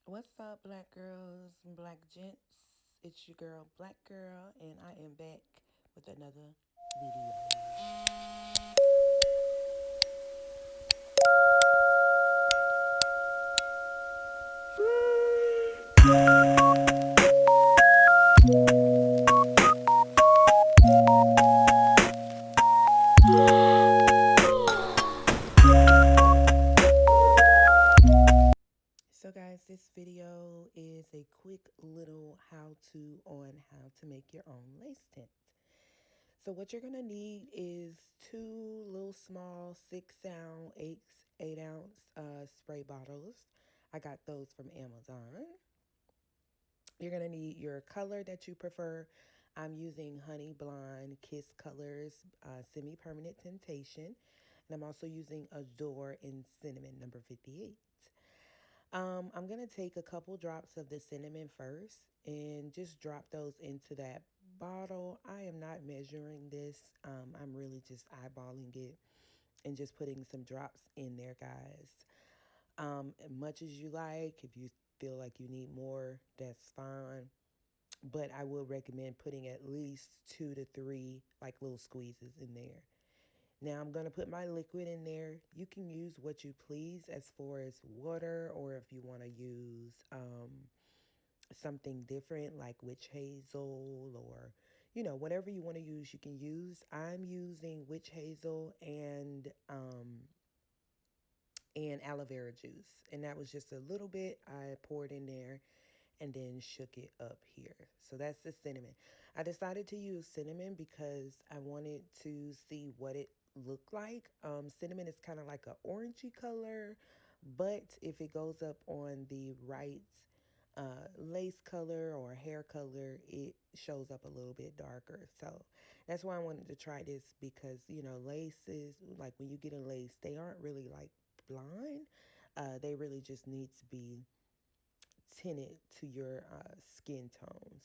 What's up, black girls and black gents? It's your girl, Black Girl, and I am back with another video. So, guys, this video is a quick little how-to on how to make your own lace tint. So, what you're gonna need is two little small 6 ounce, 8 ounce spray bottles. I got those from Amazon. You're going to need your color that you prefer. I'm using Honey Blonde Kiss Colors Semi-Permanent Temptation. And I'm also using Adore in Cinnamon number 58. I'm going to take a couple drops of the cinnamon first and just drop those into that bottle. I am not measuring this. I'm really just eyeballing it and just putting some drops in there, guys. Much as you like, if you feel like you need more, that's fine, but I would recommend putting at least 2 to 3 like little squeezes in there. Now I'm going to put my liquid in there. You can use what you please as far as water, or if you want to use something different like witch hazel, or whatever you want to use, you can use. I'm using witch hazel and aloe vera juice, and that was just a little bit I poured in there and then shook it up here. So that's the cinnamon. I decided to use cinnamon because I wanted to see what it looked like. Cinnamon is kind of like a orangey color, but if it goes up on the right lace color or hair color, it shows up a little bit darker. So that's why I wanted to try this, because laces, like when you get a lace, they aren't really like blind. They really just need to be tinted to your skin tone.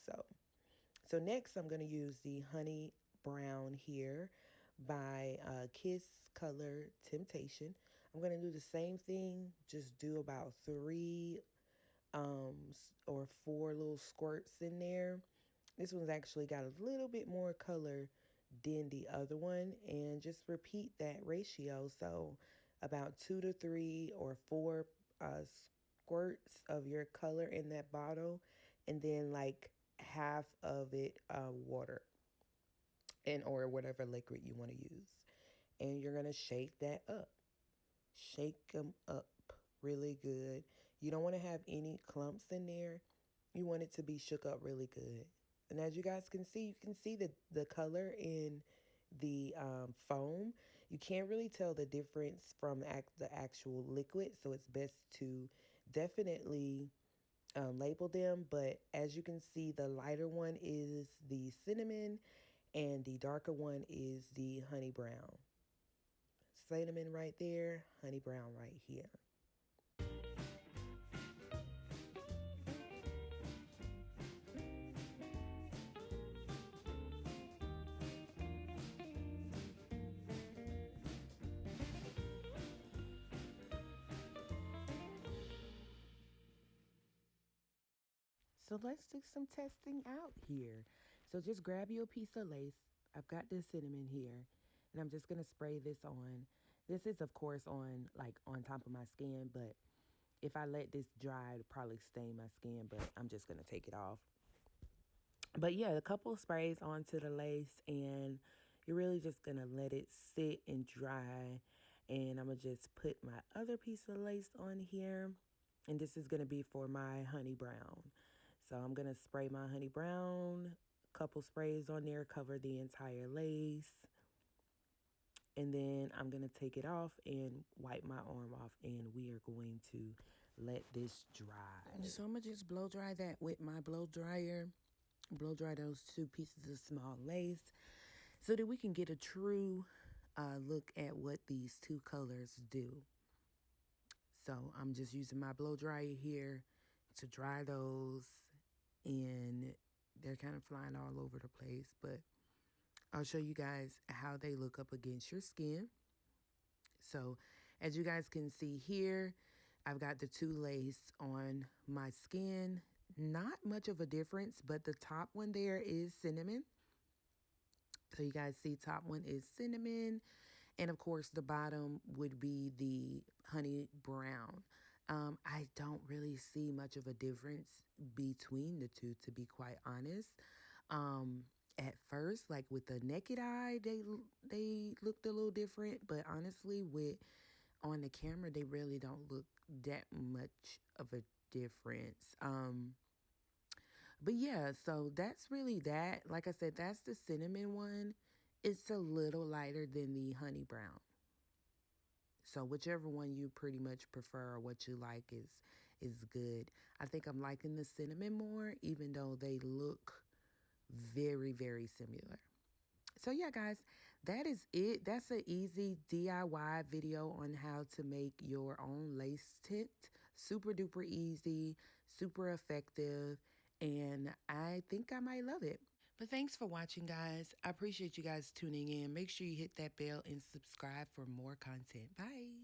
So next I'm going to use the Honey Brown here by Kiss Color Temptation. I'm going to do the same thing, just do about 3 or 4 little squirts in there. This one's actually got a little bit more color than the other one, and just repeat that ratio. So about 2 to 3 or 4 squirts of your color in that bottle, and then like half of it water, and or whatever liquid you want to use. And you're gonna shake that up. Shake them up really good. You don't want to have any clumps in there. You want it to be shook up really good. And as you guys can see, you can see the color in the foam. You can't really tell the difference from the actual liquid, so it's best to definitely label them. But as you can see, the lighter one is the cinnamon, and the darker one is the honey brown. Cinnamon right there, honey brown right here. So let's do some testing out here. So just grab you a piece of lace. I've got this cinnamon here, and I'm just gonna spray this on. This is of course on like on top of my skin, but if I let this dry, it'll probably stain my skin, but I'm just gonna take it off. But yeah, a couple of sprays onto the lace, and you're really just gonna let it sit and dry. And I'm gonna just put my other piece of lace on here, and this is gonna be for my honey brown. So I'm gonna spray my honey brown, couple sprays on there, cover the entire lace, and then I'm gonna take it off and wipe my arm off, and we are going to let this dry. So I'm gonna just blow dry that with my blow dryer. Blow dry those 2 pieces of small lace so that we can get a true look at what these 2 colors do. So I'm just using my blow dryer here to dry those, and they're kind of flying all over the place, but I'll show you guys how they look up against your skin. So as you guys can see here, I've got the two lace on my skin. Not much of a difference, but the top one there is cinnamon. So you guys see top one is cinnamon. And of course, the bottom would be the honey brown. I don't really see much of a difference between the two, to be quite honest. Um, at first, like with the naked eye, they looked a little different, but honestly, with on the camera, they really don't look that much of a difference. But yeah, so that's really that. Like I said, that's the cinnamon one. It's a little lighter than the honey brown. So whichever one you pretty much prefer or what you like is good. I think I'm liking the cinnamon more, even though they look very, very similar. So yeah, guys, that is it. That's an easy DIY video on how to make your own lace tint. Super duper easy, super effective, and I think I might love it. But thanks for watching, guys. I appreciate you guys tuning in. Make sure you hit that bell and subscribe for more content. Bye.